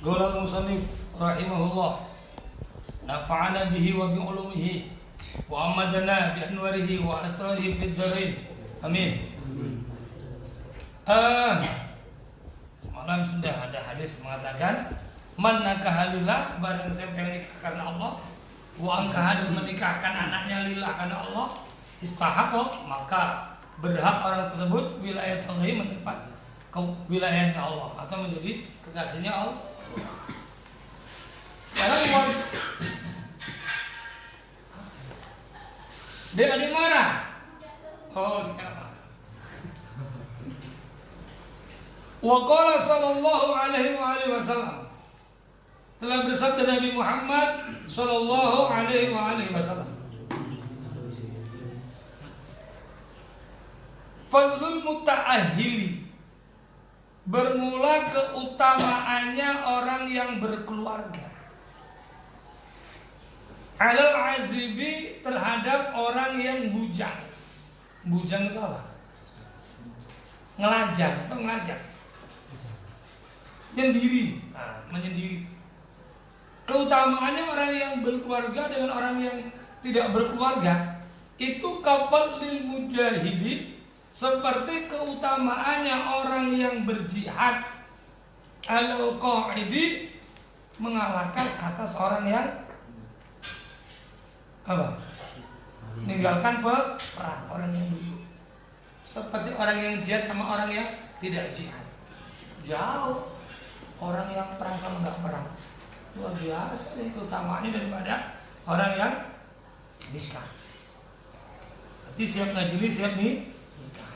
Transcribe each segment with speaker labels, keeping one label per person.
Speaker 1: Qala al-musannif rahimahullah, nafa'ana bihi wa bi ulumihi wa amadana bi anwarihi wa asrarihi fid dharain. Amin. Semalam sudah ada hadis mengatakan man nakaha lillah, barang siapa yang nikah karena Allah, wa angkaha, dan menikahkan anaknya lillah karena Allah, istahaqqa, maka berhak orang tersebut wilayah Allah, mendapat wilayahnya Allah atau menjadi kekasihnya Allah. Sekarang dia ada marah. Oh, dia marah. Wa qala sallallahu alaihi wasallam, telah bersabda Nabi Muhammad sallallahu alaihi wasallam, fadlul muta'ahhili, bermula keutamaannya orang yang berkeluarga, alal azibi, terhadap orang yang bujang. Bujang itu apa? Ngelajang atau ngelajang, menyendiri. Menyendiri. Keutamaannya orang yang berkeluarga dengan orang yang tidak berkeluarga itu kapal lil mujahidi, seperti keutamaannya orang yang berjihad alal qaidi, mengalahkan atas orang yang apa? Meninggalkan perang, orang yang dulu. Seperti orang yang jihad sama orang yang tidak jihad. Jauh. Orang yang perang sama nggak perang, luar biasa nih keutamaannya daripada orang yang nikah. Berarti siap ngajili, siap nikah.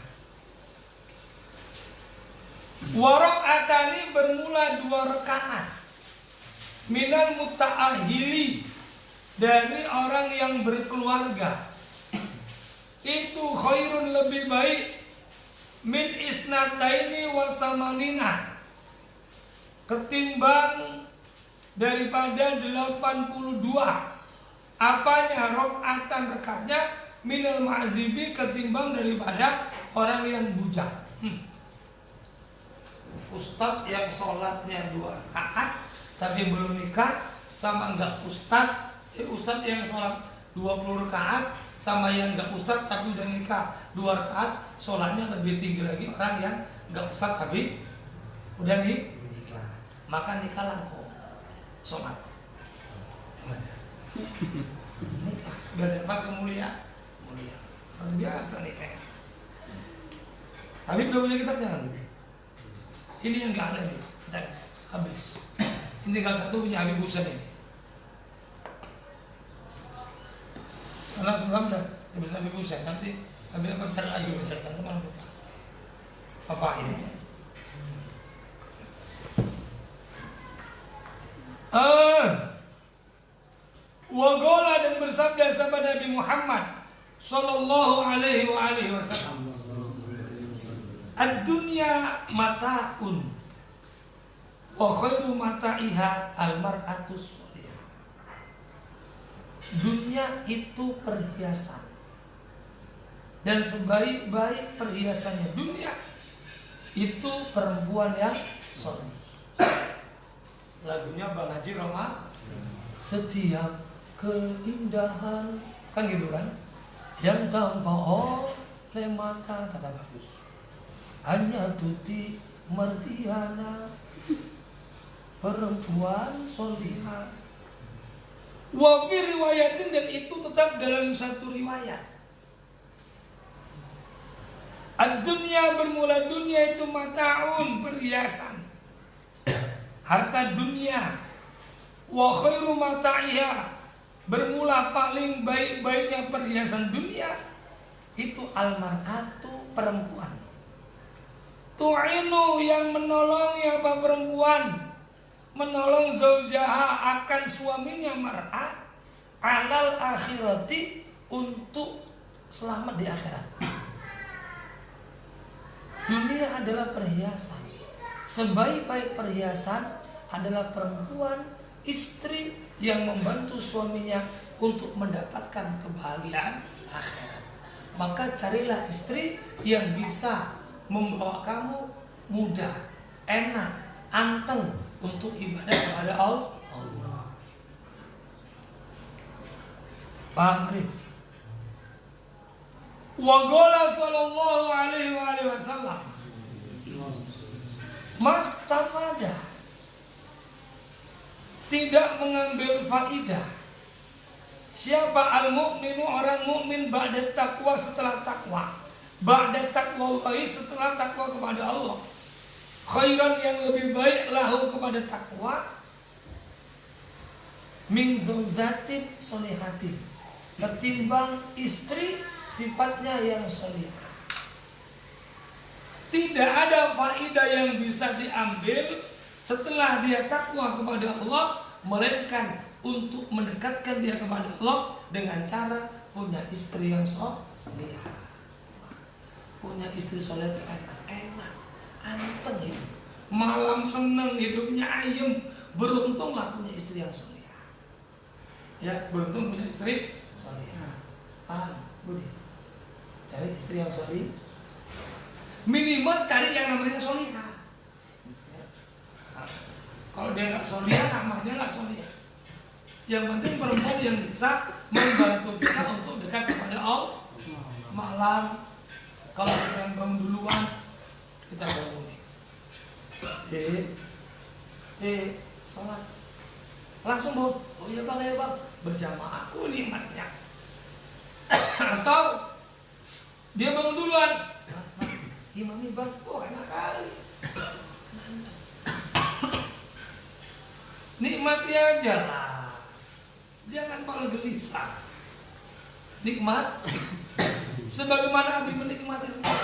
Speaker 1: Warak'atani, bermula 2 rakaat, minal muta'ahili, dari orang yang berkeluarga, itu khairun, lebih baik, min isnataini wa samanina, ketimbang daripada 82. Apanya? Rakaatan, rekatnya, minal ma'zibi, ketimbang daripada orang yang bujang. Ustadz yang sholatnya 2 rakaat tapi belum nikah, sama enggak ustadz yang sholat 20 rakaat sama yang enggak ustadz tapi udah nikah 2 rakaat, sholatnya lebih tinggi lagi orang yang enggak ustadz tapi udah nikah. Maka nikah langsung sholat. Nikah biar dapat kemuliaan. Luar biasa nikah. Habib udah punya kitab jangan? Ini yang nggak ada nih, kita habis. Ini tinggal satu punya Habib Husain ini. Karena sebelum dah bisa Habib Husain, nanti Habib akan cari lagi, kan teman lupa. Apa ini? Wagola, dan bersabda sahabat Nabi Muhammad sallallahu alaihi wasallam, ad-dunya mata'un wa khairu mata'iha al-mar'atus sholihah. Dunia itu perhiasan, dan sebaik-baik perhiasannya dunia itu perempuan yang sholih. Lagunya Bang Haji Roma, setiap keindahan, kan gitu kan, yang tampak oleh mata, kata bagus, hanya tuti martiana, perempuan solihah. Wa fi riwayatin, dan itu tetap dalam satu riwayat. Ad-dunya, bermula dunia itu mata'un, perhiasan, harta dunia. Wa khairu mata'iha, bermula paling baik-baiknya perhiasan dunia itu almar'atu, perempuan. Tu'inu, yang menolongi apa? Perempuan menolong zaujaha, akan suaminya, mar'at, alal akhirati, untuk selamat di akhirat. Dunia adalah perhiasan. Sebaik-baik perhiasan adalah perempuan, istri yang membantu suaminya untuk mendapatkan kebahagiaan akhirat. Maka carilah istri yang bisa membawa kamu mudah, enak, anteng untuk ibadah kepada Allah. Paham Arif? Wa qala sallallahu alaihi wasallam mastafada, tidak mengambil faidah siapa al-mu'minu, orang mukmin ba'da taqwa, setelah takwa, ba'da taqwa setelah takwa kepada Allah, khairan yang lebih baik lahu kepada takwa, min zaujatin solihatin, ketimbang istri sifatnya yang solihah. Tidak ada faidah yang bisa diambil setelah dia takwa kepada Allah, melainkan untuk mendekatkan dia kepada Allah dengan cara punya istri yang solihah. Punya istri solihah itu enak, anteng hidup, malam seneng, hidupnya ayem. Beruntunglah punya istri yang solihah. Ya, beruntung punya istri solihah. Paham, Budi? Cari istri yang solihah. Minimal cari yang namanya solihah. Ya. Kalau dia nggak solihah, namanya nggak solihah. Yang penting perempuan yang bisa membantu kita untuk dekat kepada Allah. Malam, kalau kita yang bangun duluan, kita bangun. Sholat. Langsung Bu, oh iya bang, berjamaah, aku nikmatnya. Atau dia bangun duluan, imami bang, oh enak kali. Nikmati aja lah. Jangan malah gelisah. Nikmat sebagaimana Abi menikmati semua.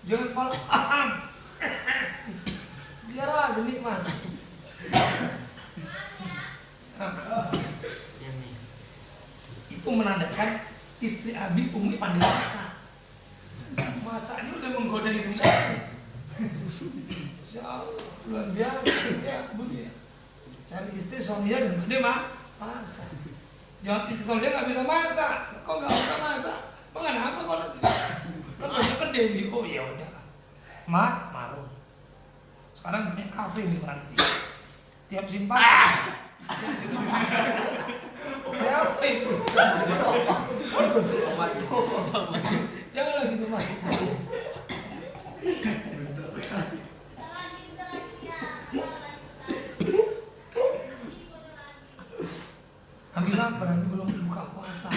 Speaker 1: Jangan malah aham. Biar aja nikmat. Itu menandakan istri Abi Umi pandai masak. Masaknya udah menggoda hidup. Insya Allah luar biasa ya Bu ya. Cari istri solihah dan pandai masak. Jangan istri solihah nggak bisa masak. Kok nggak bisa masak? Kenapa kok nanti? Kan banyak gede sih. Oh ya udah. Marung. Sekarang banyak kafe di Meranti. Tiap simpan. Siapa itu? Janganlah gitu Mas. Kami lapar, nanti belum buka puasa.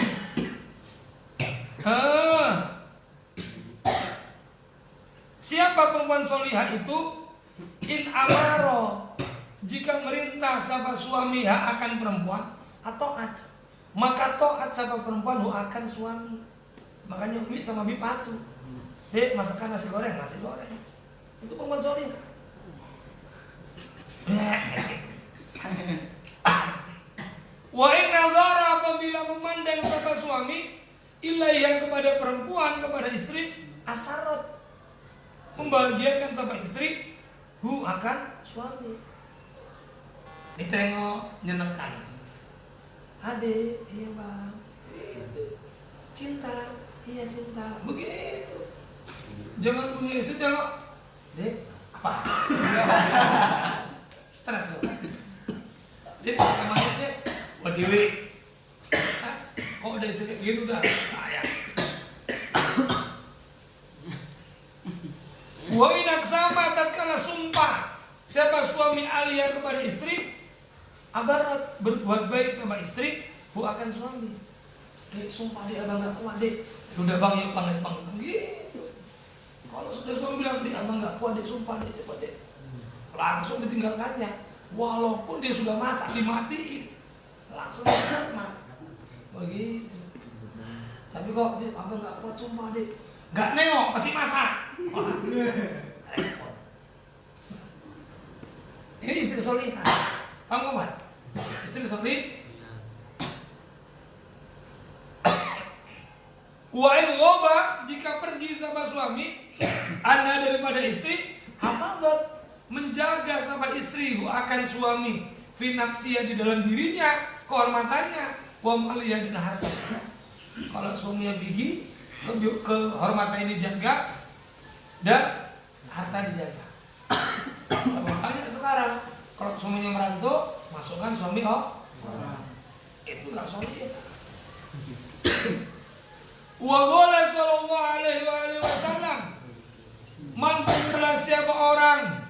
Speaker 1: Siapa perempuan solihah itu? In amaro, jika merintah sama suami akan perempuan atau maka taat sama perempuan akan suami. Makanya Umi sama Bi patuh. Dek, masakan nasi goreng. Itu perempuan solihah. Wa in nadhara, apabila memandang sama suami ilaiha, kepada perempuan, kepada istri, asarot, membahagiakan sama istri, akan suami. Ditengok, nyenengkan. Adik, iya bang, itu cinta, iya cinta, begitu. Jangan punya istri tengok, dek, apa? Stres loh. Dek, kemana dek? Wah Dewi, kok udah istri kayak gitu dah? Sayang. Wa inak sama tatkala sumpah siapa suami alia kepada istri, abarat, berbuat baik sama istri, akan suami. Dek, sumpah dek, abang gak kuat dek. Udah bang, ya bang, gitu. Kalau sudah suami bilang, dek, abang gak kuat dek, sumpah dek, cepat dek, langsung ditinggalkannya. Walaupun dia sudah masak, dimatiin, langsung disermat. Begitu. Tapi kok dek, abang gak kuat, sumpah dek, gak nengok, masih masak. Ini istri solihah. Paham Muhammad? Istri solih. Wa in ghoba, jika pergi sama suami, anda daripada istri, hafadzat, menjaga sama istri akan suami, fi nafsiyah, di dalam dirinya, kehormatannya, wa maliyah, dan harta. Kalau suaminya gigi, kehormatan ini dijaga dan harta dijaga. Makanya sekarang kalau suaminya merantau, masukkan suami orang. Itu nggak soleh. Wa qala sallallahu alaihi wasallam, man bermula siapa orang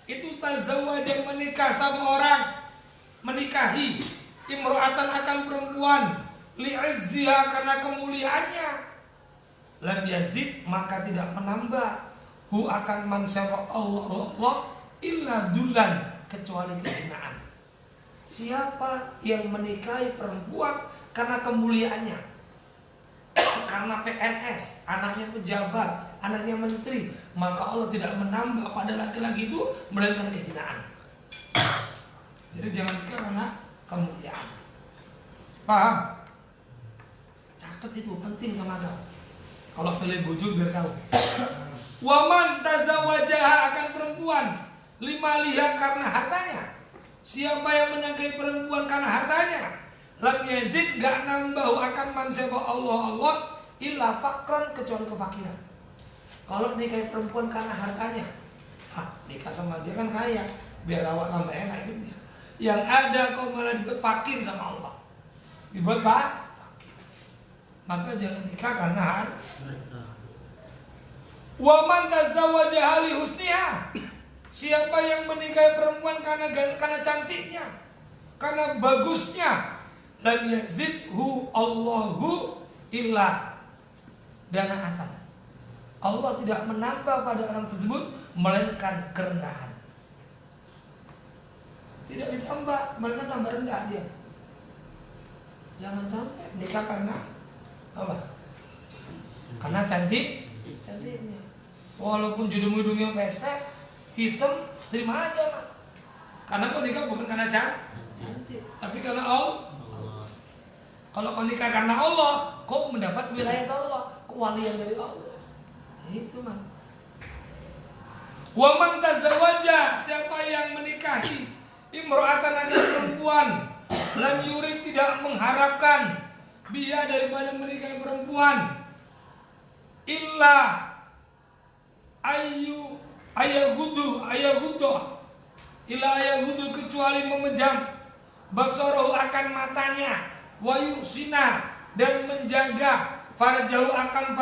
Speaker 1: itu tazawwaja menikah sama orang, menikahi imra'atan akan perempuan li'izziha karena kemuliaannya, lam yazid maka tidak menambah hu akan man siapa Allah illa dulan kecuali kehinaan. Siapa yang menikahi perempuan karena kemuliaannya, karena PNS, anaknya pejabat, anaknya menteri, maka Allah tidak menambah pada laki-laki itu melainkan kehinaan. Jadi jangan nikah karena kemuliaan. Paham? Catat itu penting sama kau. Kalau pilih bojo biar tahu. Waman tazawwajaha akan perempuan lima liha karena hartanya. Siapa yang menikahi perempuan karena hartanya, lam yazid gak nambah akan man siapa Allah illa fakran kecuali kefakiran. Kalau nikahi perempuan karena hartanya, nikah sama dia kan kaya, biar awak tambah enak hidupnya. Yang ada kau malah dibuat fakir sama Allah, dibuat fakir. Maka jangan nikah karena harta. Wa man tazawwaja li husniha, siapa yang menikahi perempuan karena cantiknya, karena bagusnya, lam yazidhu Allahu illa dana'atan. Allah tidak menambah pada orang tersebut melainkan kerendahan. Tidak ditambah, melainkan tambah rendah dia. Jangan sampai nikah karena apa? Karena cantiknya. Walaupun hidungnya pesek, hitam, terima aja mak. Karena kau nikah bukan karena cantik, tapi karena Allah. Kalau kau nikah karena Allah, kau mendapat wilayah Allah, kewalian dari Allah. Itu man. Wa man tazawwaja, siapa yang menikahi imra'atan anak perempuan, lam yurid tidak mengharapkan biha daripada menikahi perempuan, illa ayahudu kecuali memejam basarahu akan matanya, wa yusina dan menjaga farjahu akan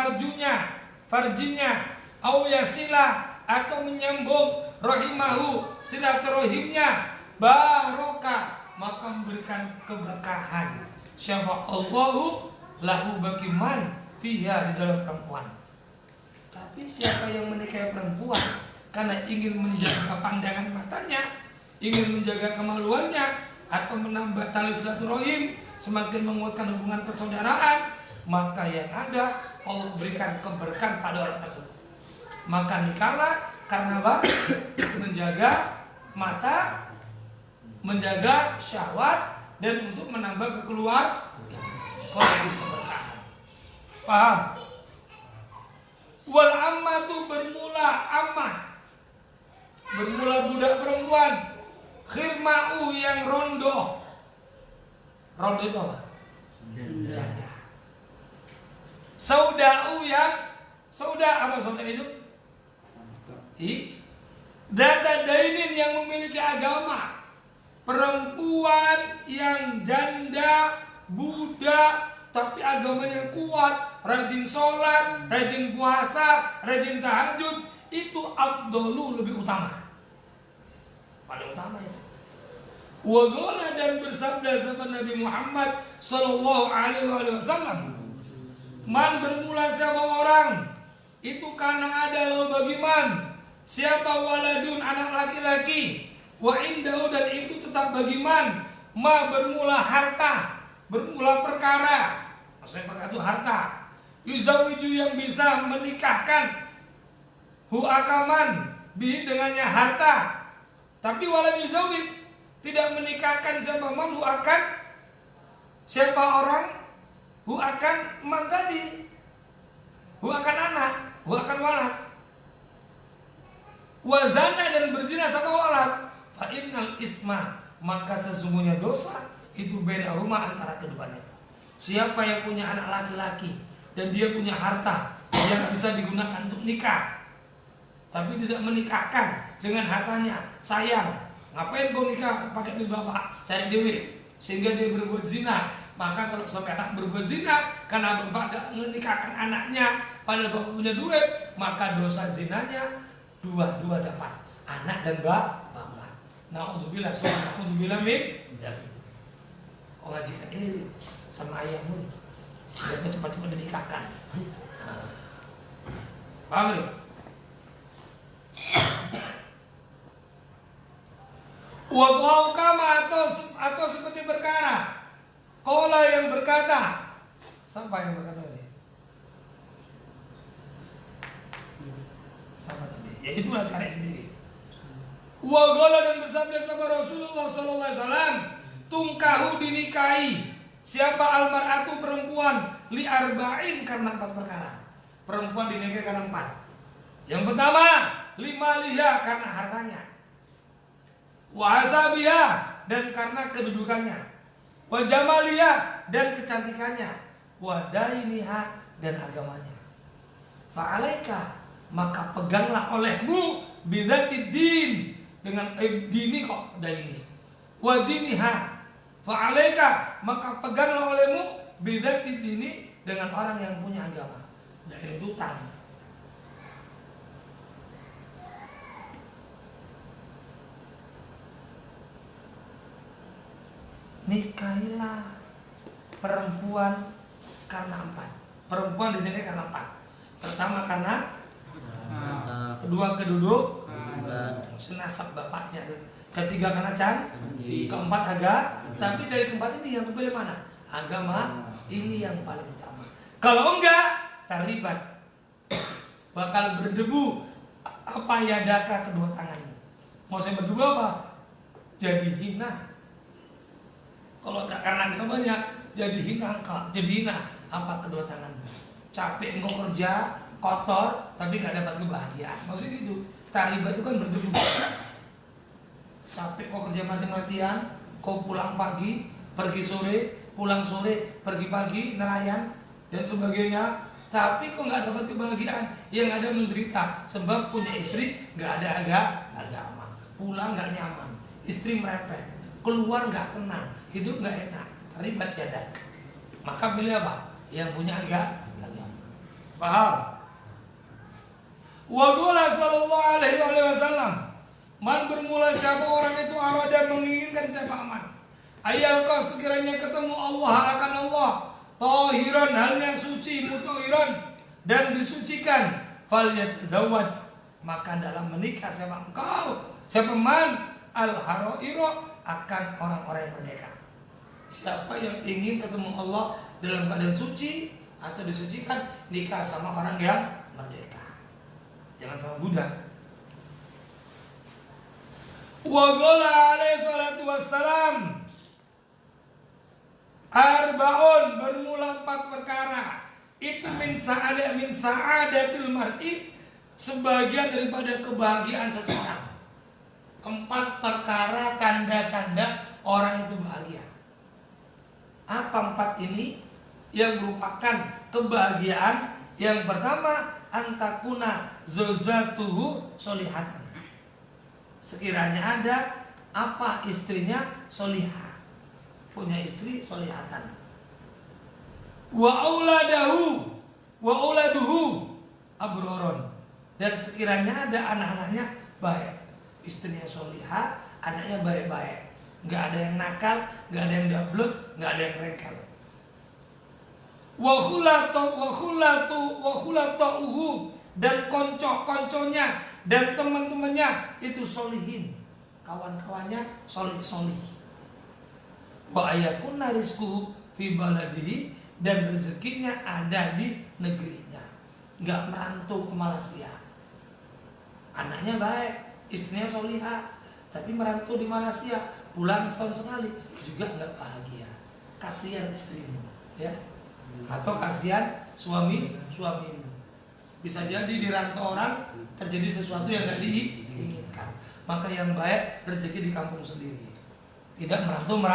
Speaker 1: farjinya, au yasila atau menyambung rahimahu silaturahimnya, barokah maka memberikan keberkahan siapa Allahu lahu bagi man fiha di dalam perempuan. Tapi siapa yang menikahi perempuan karena ingin menjaga pandangan matanya, ingin menjaga kemaluannya, atau menambah tali silaturahim, semakin menguatkan hubungan persaudaraan, maka yang ada Allah berikan keberkahan pada orang tersebut. Maka nikahlah karena apa? Menjaga mata, menjaga syahwat, dan untuk menambah keberkahan. Paham? Wal ammatu bermula budak perempuan, khirma'u yang rondo. Rondo itu apa? Janda. Sauda'u yang apa sauda itu? Data dainin yang memiliki agama. Perempuan yang janda, budak, tapi agamanya kuat, rajin sholat, rajin puasa, rajin tahajud, itu afdalu lebih utama. Paling utama itu. Wagola dan bersabda sama Nabi Muhammad Sallallahu Alaihi Wasallam, man bermula siapa orang itu karena ada lo bagi man siapa waladun anak laki-laki, wa indahu dan itu tetap bagi man ma bermula harta, bermula perkara, maksudnya perkara itu harta, yuzawiju yang bisa menikahkan hu akaman bihi dengannya harta, tapi walam yuzawid tidak menikahkan siapa man hu akan siapa orang hu akan man tadi, hu akan anak, hu akan walad, wazana dan berzina sama walad, fa innal isma maka sesungguhnya dosa itu beda rumah antara keduanya. Siapa yang punya anak laki-laki dan dia punya harta yang bisa digunakan untuk nikah, tapi tidak menikahkan dengan hartanya, sayang. Ngapain kau nikah pakai duit bapak? Cari duit. Sehingga dia berbuat zina. Maka kalau sampai anak berbuat zina karena bapak gak menikahkan anaknya padahal bapak punya duit, maka dosa zinanya dua-dua dapat, anak dan bapak. Na'udzubillah, na'udzubillah min dzalik. Kau ngajikan ini sama ayahmu, biar cepat-cepat dinikahkan. Paham belum? Wa kama atau seperti perkara qala yang berkata. Siapa yang berkata tadi? Siapa tadi? Ya itulah cara sendiri. Wa qala dan bersabda sama Rasulullah sallallahu alaihi wasallam, tungkahu dinikahi siapa almar'atu perempuan li arba'in karena 4 perkara. Perempuan dinikahi karena 4. Yang pertama, limaliha karena hartanya. Wa hasabiha dan karena kedudukannya. Wa jamaliha dan kecantikannya. Wa dainiha dan agamanya. Fa'alaika maka peganglah olehmu bidzatid din dengan dini kok daini. Wa diniha fa'alaika maka peganglah olehmu bidzatid dini dengan orang yang punya agama. Daini itu utang. Nikahilah perempuan karena 4. Perempuan dinikahi karena 4. Pertama karena, kedua keduduk, senasab bapaknya. Ketiga karena keempat agama. Tapi dari keempat ini yang kepilih mana? Agama ini yang paling utama. Kalau enggak, terlibat, bakal berdebu apa yadaka kedua tanganmu. Mau saya berdebu apa? Jadi hina. Kalau enggak karena agamanya, jadi hina engkau, jadi hina apa kedua tanganmu. Capek engkau kerja, kotor, tapi gak dapat kebahagiaan. Maksudnya gitu. Taribat itu kan berdebu. Capek kau kerja mati-matian, kau pulang pagi, pergi sore, pulang sore, pergi pagi, nelayan dan sebagainya. Tapi kok gak dapat kebahagiaan, yang ada menderita. Sebab punya istri gak ada agama, pulang gak nyaman, istri merepet, keluar gak tenang, hidup gak enak, terlibat jadak. Maka pilih apa? Yang punya agama. Paham? Wa qala sallallahu alaihi wasallam, man bermula siapa orang itu arada menginginkan siapa aman. Ayal kau sekiranya ketemu Allah akan Allah, tahiran halnya suci, mutahiran dan disucikan, falyatazawwaj maka dalam menikah siapa engkau, siapa man al-haraira akan orang-orang yang merdeka. Siapa yang ingin ketemu Allah dalam keadaan suci atau disucikan, nikah sama orang yang merdeka. Jangan sama budak. Wa qala alaihi salatu wassalam, arba'un bermula 4 perkara. Itu min sa'adatil mar'i, sebagian daripada kebahagiaan seseorang. 4 perkara tanda-tanda orang itu bahagia. Apa 4 ini? Yang merupakan kebahagiaan. Yang pertama, antakuna zozatuhu solihatan. Sekiranya ada apa istrinya solihah, punya istri solihatan. Wa auladuhu abroron, dan sekiranya ada anak-anaknya baik, istrinya solihah, anaknya baik-baik, nggak ada yang nakal, nggak ada yang dablek, nggak ada yang rengkel. Wa khulatuhu dan konco-konconya dan teman-temannya itu solihin, kawan-kawannya solih-solih. Wa ayakunna rizquhu fi baladihi, dan rezekinya ada di negerinya, nggak merantau ke Malaysia. Anaknya baik, istrinya solihah, tapi merantau di Malaysia, pulang setahun sekali juga nggak bahagia. Kasihan istrimu, ya. Atau kasihan suamimu. Bisa jadi di rantau orang terjadi sesuatu yang tidak diinginkan. Maka yang baik rezeki di kampung sendiri, tidak merantau. 4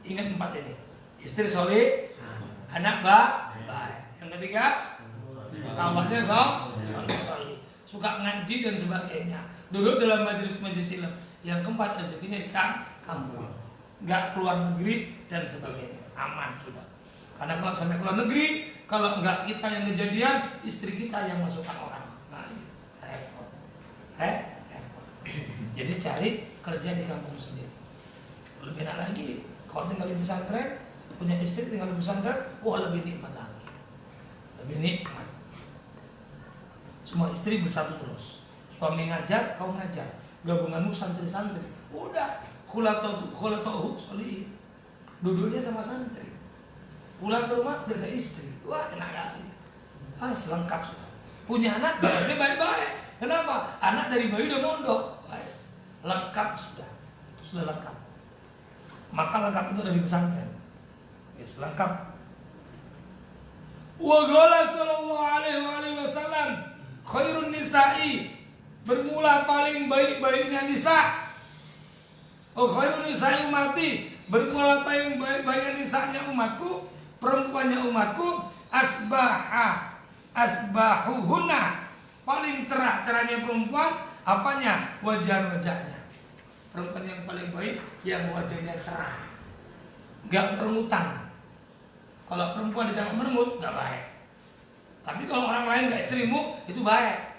Speaker 1: ingat 4 ini. Istri soleh, anak baik. Yang ketiga, kawannya soleh. suka ngaji dan sebagainya, duduk dalam majelis-majelis ilmu. Yang keempat, rezekinya di kampung, nggak keluar negeri dan sebagainya, aman sudah. Karena kalau sampai keluar negeri, kalau nggak kita yang kejadian, istri kita yang masukkan orang, nah, repot. Jadi cari kerja di kampung sendiri. Lebih enak lagi, kalau tinggal di pesantren, punya istri tinggal di pesantren, wah lebih nikmat lagi, lebih nikmat. Semua istri bersatu terus, suami ngajar, kau ngajar, gabunganmu santri-santri, udah khulatohu solihin, duduknya sama santri, pulang ke rumah udah ada istri, wah enak kali, selengkap sudah. Punya anak, badannya baik-baik, kenapa? Anak dari bayi udah mondok, lengkap sudah lengkap. Maka lengkap itu ada di pesantren, lengkap. Wa qala sallallahu alaihi wasallam, khairun nisa'i, bermula paling baik-baiknya nisa. Oh khairun nisa'i umati, bermula paling baik-baiknya nisanya umatku, perempuannya umatku, asbahuhunna, paling cerah-cerahnya perempuan, apanya? Wajah-wajahnya. Perempuan yang paling baik yang wajahnya cerah, nggak merengutan. Kalau perempuan ditengok merengut, nggak baik. Tapi kalau orang lain nggak istrimu, itu baik.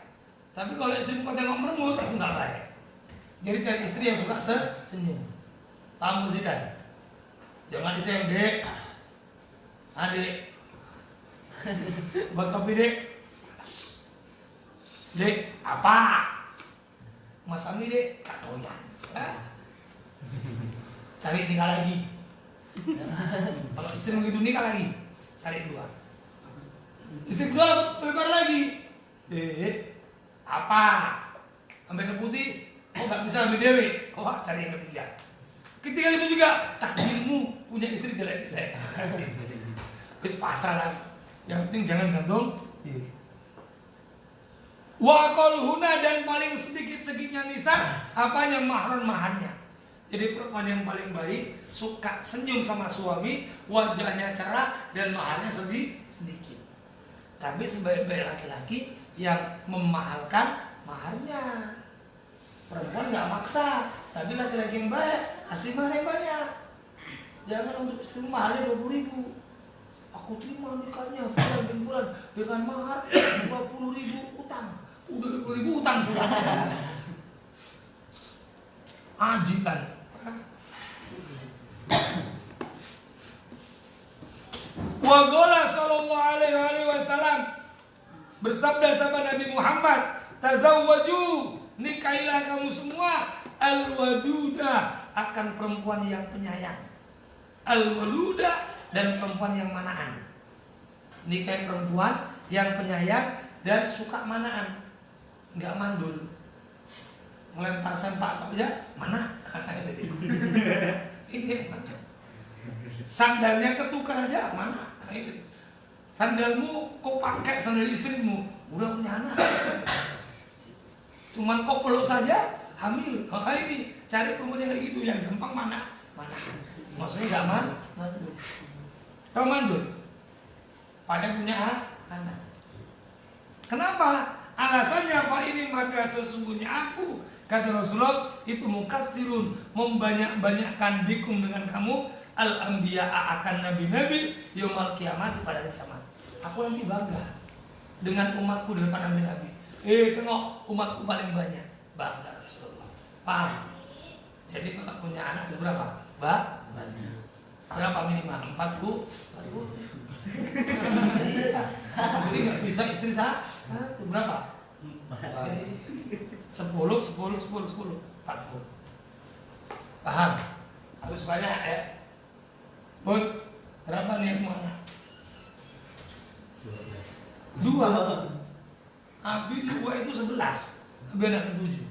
Speaker 1: Tapi kalau istrimu kau tengok merengut, itu nggak baik. Jadi cari istri yang suka senyum. Paham Zidan? Jangan istri yang dek, adik, buat kopi dek. Dek, apa? Mas Ami dek, katoyan. Cari nikah lagi. Kalau istri begitu nikah lagi, cari dua. Istri kedua lebar lagi. Apa? Sampai ke putih, kok nggak bisa ambil dewe? Oh, cari yang ketiga. Ketiga itu juga takdirmu punya istri jelek-jelek. Terus pasrah lagi. Yang penting jangan gantung diri. Wa qalhuna, dan paling sedikit-sedikitnya nisa, apanya? Mahar-maharnya. Jadi perempuan yang paling baik suka senyum sama suami, wajahnya cerah dan maharnya sedikit. Tapi sebaik-baik laki-laki yang memahalkan maharnya. Perempuan nggak maksa, tapi laki-laki yang baik kasih mahar yang banyak. Jangan untuk istri maharnya 20.000. Aku terima nikahnya bulan dengan mahar 20.000 utang. Udah 20.000 utang pulang. Ajikan. Wa qala sallallahu alaihi wasallam, bersabda sama Nabi Muhammad, tazawwaju, nikahilah kamu semua al-waduda, akan perempuan yang penyayang, al-waluda, dan perempuan yang manaan. Nikahi perempuan yang penyayang dan suka manaan, nggak mandul, melempar sempak atau aja mana. Ini sandalnya ketukar aja mana. Sandalmu kau pakai sandal istrimu, udah punya anak. Cuman kau peluk saja hamil. Ini cari perempuan yang kayak gitu, yang gampang mana. Maksudnya nggak mandul. Kau mandul, pengen punya anak. Kenapa? Alasannya apa ini? Maka sesungguhnya aku, kata Rasulullah, itu mukatsirun, membanyak-banyakkan bikum dengan kamu al-anbiya'a, akan nabi-nabi yaumal kiamat, pada hari kiamat. Aku nanti bangga dengan umatku di depan nabi-nabi. Tengok umatku paling banyak, bangga Rasulullah. Paham? Jadi kalau punya anak itu berapa? Banyak. Berapa minimal? 40. Iya. Jadi nggak bisa istri satu. Berapa? 10. 40. Paham? Harus banyak ya. Bud, berapa niatmu anak? 2. Abi 2 itu 11. Abi anaknya 7.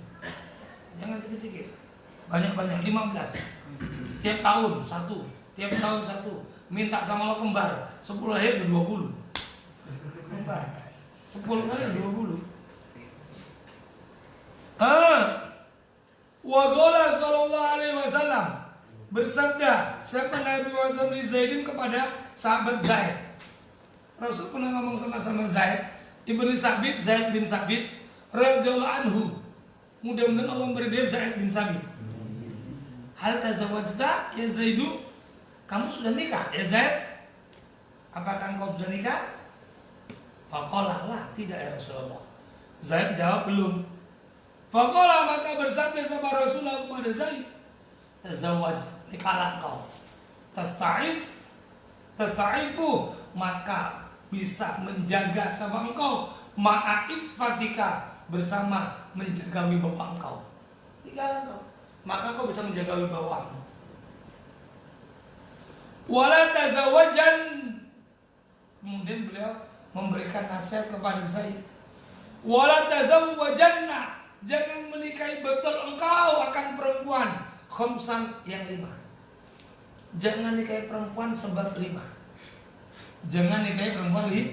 Speaker 1: Jangan sedikit-sedikit. Banyak-banyak 15. Tiap tahun 1. Tiap tahun 1. Minta sama lo kembar. 10 lahir udah 20. Kembar. 10 kali 20. Wa qala sallallahu alaihi wasallam, bersabda siapa Nabi Muhammad bin Zaidin kepada sahabat Zaid. Rasul pernah ngomong sama Zaid ibn Sabit, Zaid bin Sabit. radhiyallahu anhu, mudah-mudahan Allah memberi dia Zaid bin Sabit. Hal tazawwajta ya Zaidu? Kamu sudah nikah ya Zaid? Apakah engkau sudah nikah? Faqala la, tidak ya Rasulullah. Zaid jawab belum. Faqala, maka bersabda sama Rasulullah kepada Zaid, tazawwaj, nikahlah engkau. Tasta'ifu, maka bisa menjaga sama engkau, ma'aifatika, bersama menjaga wibawa engkau. Nikahlah engkau, maka engkau bisa menjaga wibawa. Wala tazawwajan, kemudian beliau memberikan nasihat kepada Zaid. Wala tazawwajanna, jangan menikahi betul engkau akan perempuan khamsan yang 5. Jangan nikahi perempuan sebab 5. Jangan nikahi perempuan 5.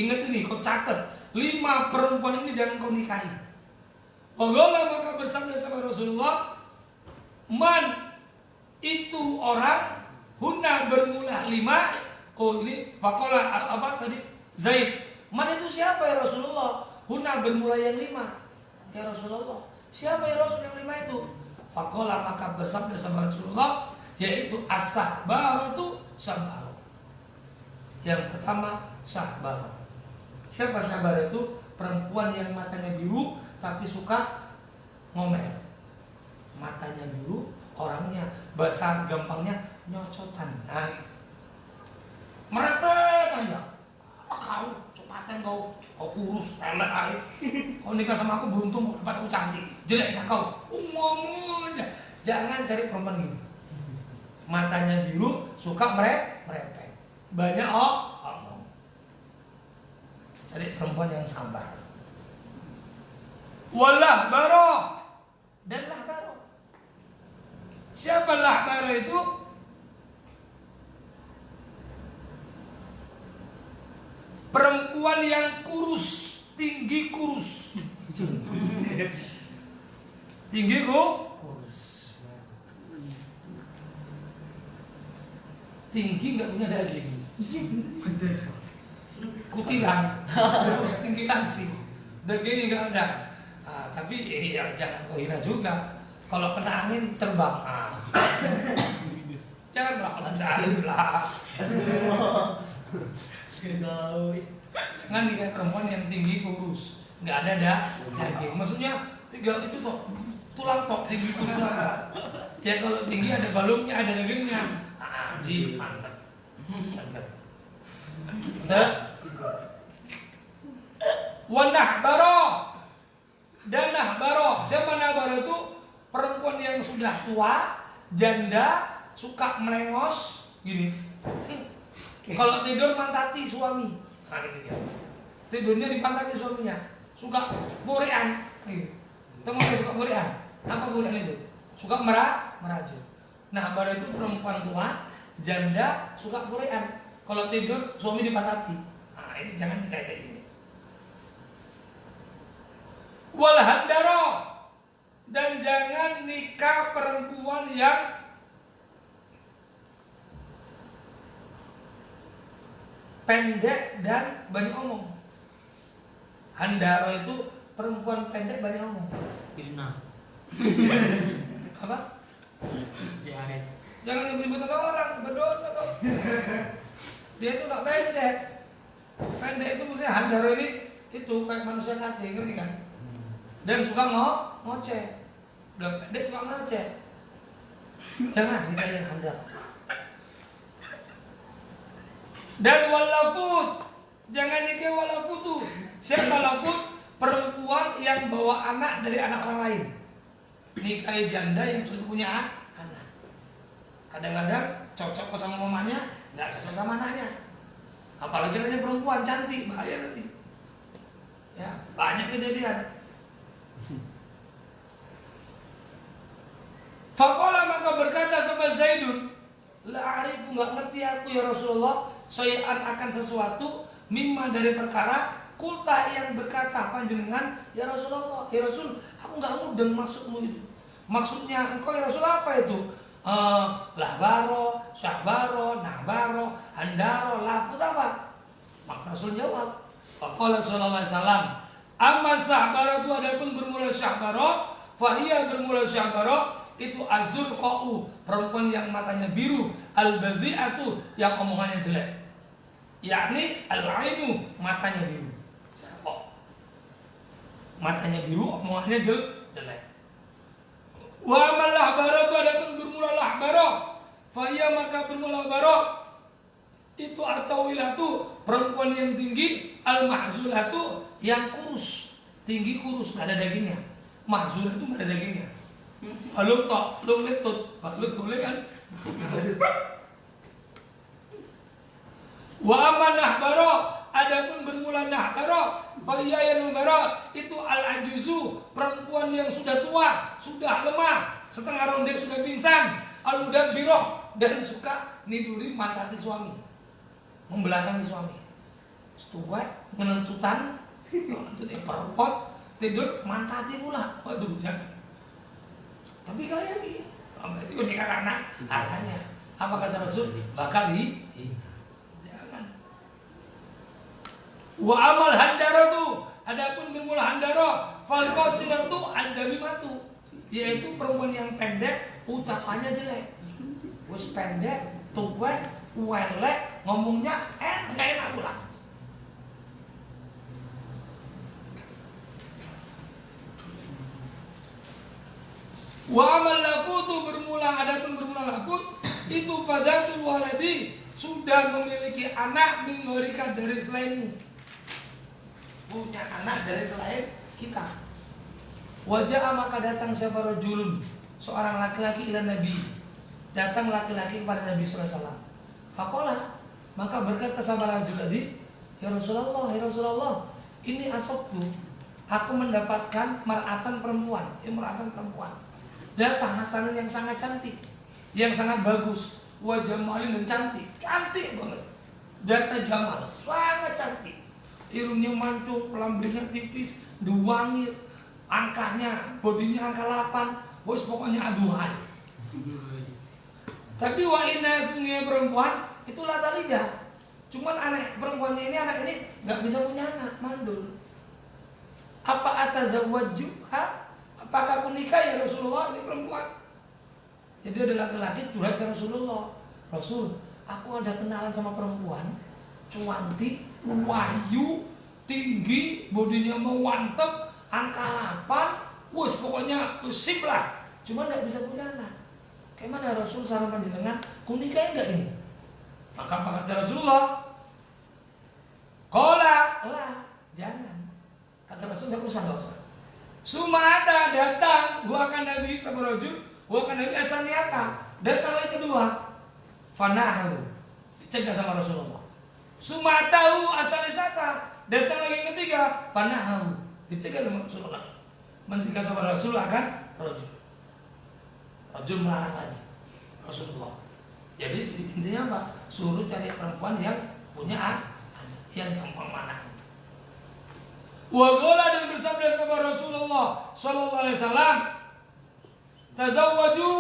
Speaker 1: Ingat ini, kau catat 5 perempuan ini jangan kau nikahi. Waqala, maka bersabda sama Rasulullah, man, itu orang, hunna bermula 5. Oh ini faqala apa tadi? Zaid. Man itu siapa ya Rasulullah? Hunna bermula yang 5. Ya Rasulullah, siapa ya Rasul yang 5 itu? Faqala, maka bersabda sama Rasulullah, yaitu as-sahbaratu sabar. Yang pertama sahbar. Siapa sahbar itu? Perempuan yang matanya biru tapi suka ngomel. Matanya biru, orangnya bahasa gampangnya nyocotan. Nah, merepet aja. Kau cepatan kau kurus, elek aja. Kau nikah sama aku beruntung, dapat aku cantik. Jeleknya kau, ngomong aja. Jangan cari perempuan gini. Matanya biru, suka merepet. Banyak omong. Cari perempuan yang sabar. Wallah baro, dan lahbaro. Siapa lahbaro itu? Perempuan yang kurus, tinggi kurus. Tinggi kurus. Tinggi nggak punya daging. Kutilan, terus tinggi langsing. Dagingnya nggak ada. Tapi ya jangan kau hina juga. Kalau kena angin terbang. Jangan berapa angin lah. Jangan nikahi perempuan yang tinggi kurus, nggak ada daging. Maksudnya tinggal itu toh tulang toh tinggi tulang. Ya kalau tinggi ada balungnya, ada dagingnya. Ji mantap. Wanah baro dan nahbaro. Siapa nahbaro itu? Perempuan yang sudah tua, janda, suka melengos gini. Kalau tidur mantati suami. Nah ini dia. Tidurnya dipantati suaminya. Suka borean. Teman saya suka borean. Apa borean itu? Suka merajut. Nah baru itu perempuan tua, janda, suka borean. Kalau tidur suami dipantati. Nah ini jangan kayak gini. Walhandaro, dan jangan nikah perempuan yang pendek dan banyak omong. Handaro itu perempuan pendek banyak omong.
Speaker 2: Irna.
Speaker 1: Apa?
Speaker 2: Jaret.
Speaker 1: Jangan nyebut orang, berdosa kok. Dia itu nggak pendek. Pendek itu maksudnya handaro ini itu kayak manusia hati, ngerti kan? Dan suka ngoceh. Udah pendek suka ngoceh. Jangan nikah yang handaro. Dan walafut, jangan nikah walafutu. Siapa lafut? Perempuan yang bawa anak dari anak orang lain. Nikahi janda yang sudah punya anak. Kadang-kadang cocok sama mamanya, nggak cocok sama anaknya. Apalagi anaknya perempuan cantik, bahaya nanti. Ya, banyak kejadian. Faqala, maka berkata sama Zaidun, la arifu, nggak ngerti aku ya Rasulullah, syai'an akan sesuatu, mimma dari perkara, kulta yang berkata panjenengan, ya Rasulullah, ya Rasul, aku nggak mudeng maksudmu itu. Maksudnya engkau ya Rasul apa itu? Lahbaro, syahbaro, nahbaro, handaro, lafut apa? Maka Rasul jawab, faqala sallallahu alaihi wasallam, Amma syahbaratu adapun bermula syahbaro, fahiyah bermula syahbaro itu azurqa'u, perempuan yang matanya biru, al-badhi'atu yang omongannya jelek. Yakni al-ainu, matanya biru. Matanya biru, omongannya jelek. Wa amal lahbaratu adapun bermula lahbaro, fahiyah maka bermula lahbaro itu atau wilatu perempuan yang tinggi, al-mahzulatu yang kurus, tinggi kurus, gak ada dagingnya. Mahzulah itu gak ada dagingnya. Lalu tok, lu letut, lu boleh kan? Wa aman nahbaro, adapun bermula nahbaro, fahiyah yang nahbaro itu al-ajuzu perempuan yang sudah tua, sudah lemah, setengah ronde sudah pingsan, al-mudabbiroh dan suka niduri mantati suami, membelakangi suami. Setuai menentutan, itu dia perempuan tidur mantati pula. Waduh jangan. Tapi kalian nih, berarti kau nikah karena arahnya. Apa kata Rasul? Bakal hina. Jangan. Wa amal handaratu, adapun bermula handaro, fal qasiratu ad-damimatu, yaitu perempuan yang pendek, ucapannya jelek. Wis pendek, tuwek, welek, ngomongnya enggak enak pula. Wa amal lakutu bermula adapun bermula lakut itu fadatul waladi sudah memiliki anak min ghairika dari selainmu, punya anak dari selain kita. Wajah maka datang siapa rajulun seorang laki-laki ila Nabi, datang laki-laki kepada Nabi sallallahu alaihi wasallam. Faqala maka berkata sahabat rajul tadi, ya Rasulullah, ini asabtu, aku mendapatkan mar'atan perempuan, imra'atan perempuan. Data hasanan yang sangat cantik, yang sangat bagus, wajah malin dan cantik banget. Data jamal, sangat cantik. Irungnya mancung, lambenya tipis, duwangit, angkanya, bodinya angka 8, bos pokoknya aduhai. Tapi wa inna sungai perempuan itu lata lidah. Cuman anak perempuannya ini, anak ini nggak bisa punya anak, mandul. Apa atazawwajuha? Apakah aku nikah ya Rasulullah, ini perempuan? Jadi ada laki-laki curhat ke Rasulullah. Rasul, aku ada kenalan sama perempuan, cantik, wahyu, tinggi, bodinya mewantep, angka 8, wus pokoknya sip lah. Cuma nggak bisa punya anak. Gimana Rasul saran panjenengan? Ku nikah enggak ini? Maka apa kata Rasulullah? Qala, lah, jangan. Kata Rasul nggak usah. Sumata datang, gua akan Nabi sama rajul, gua akan Nabi asaniata. Datang lagi kedua, fanahu, dicegah sama Rasulullah. Sumatahu asanisata, datang lagi yang ketiga, fanahu, dicegah sama Rasulullah. Mencegah sama Rasulullah kan rajul. Rajul melarang lagi Rasulullah. Jadi intinya apa? Suruh cari perempuan yang punya anak, yang gampang mana. Wagola dan bersabda sama Rasulullah Sallallahu Alaihi Wasallam, tazawwaju,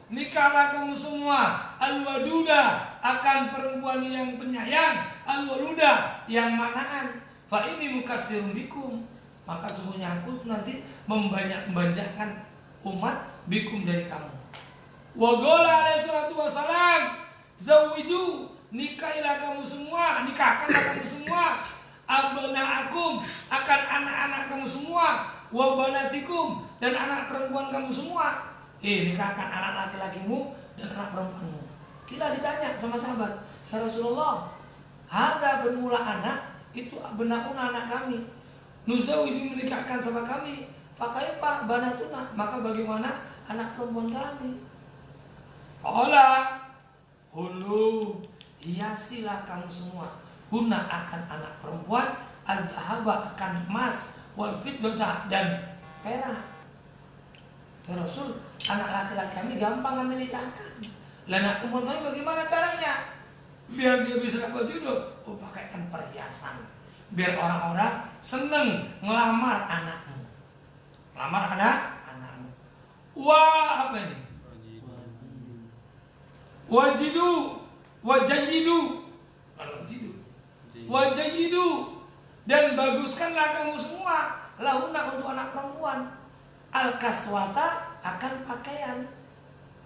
Speaker 1: nikahlah kamu semua, al-waduda, akan perempuan yang penyayang, al-waluda, yang manaan. Fa ini mukatsirun bikum, maka sungguhnya aku nanti membanjakkan umat bikum dari kamu. Wagola alaihi salatu wassalam, zawiju, nikahilah kamu semua, nikahkanlah kamu semua, abnaakum, akan anak-anak kamu semua, wa banatikum, dan anak perempuan kamu semua. Nikahkan anak laki-lakimu dan anak perempuanmu. Kita ditanya sama sahabat, ya Rasulullah, harga bermula anak itu abnaun anak kami, nuzawiju menikahkan sama kami, fakaifa banatuna, maka bagaimana anak perempuan kami? Qala hulu, hiasilah kamu semua, guna akan anak perempuan, al-dhahaba akan emas, wal fiddata dan perak. Ya Rasul, anak laki-laki kami gampang kami nikahkan. Lah anak perempuan kami bagaimana caranya? Biar dia bisa dapat jodoh, pakaikan perhiasan. Biar orang-orang seneng ngelamar anakmu. Lamar anakmu. Wah, apa ini? Wajidu, wajayidu. Kalau wajidu, wajayidu, dan baguskanlah kamu semua lahuna untuk anak perempuan. Al-kaswata akan pakaian.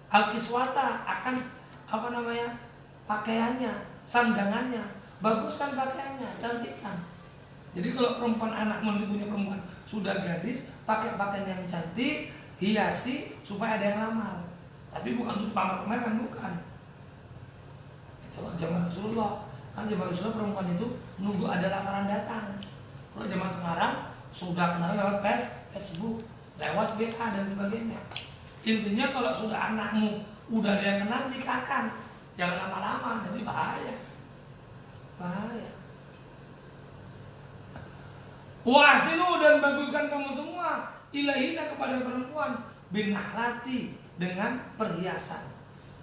Speaker 1: Al-kiswata akan pakaiannya, sandangannya. Baguskan pakaiannya, cantikkan. Jadi kalau perempuan anak punya perempuan sudah gadis, pakai pakaian yang cantik, hiasi supaya ada yang lamar. Tapi bukan untuk pamer-pameran, bukan. Itu zaman Rasulullah. Kan zaman Rasulullah perempuan itu nunggu ada lamaran datang. Kalau zaman sekarang sudah kenal lewat Facebook, lewat WA dan sebagainya. Intinya kalau sudah anakmu udah ada yang kenal, nikahkan. Jangan lama-lama, nanti bahaya. Bahaya. Wasinu dan baguskan kamu semua ilahina kepada perempuan binahlati dengan perhiasan,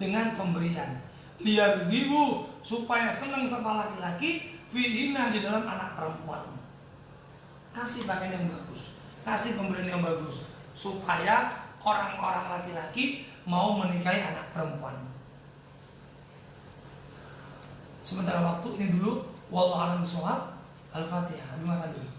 Speaker 1: dengan pemberian. Liar ibu supaya senang sama laki-laki fiina di dalam anak perempuanmu. Kasih pakaian yang bagus, kasih pemberian yang bagus supaya orang-orang laki-laki mau menikahi anak perempuan. Sementara waktu ini dulu, wallahu a'lam bishawab. Al-Fatihah. Dimakan dulu.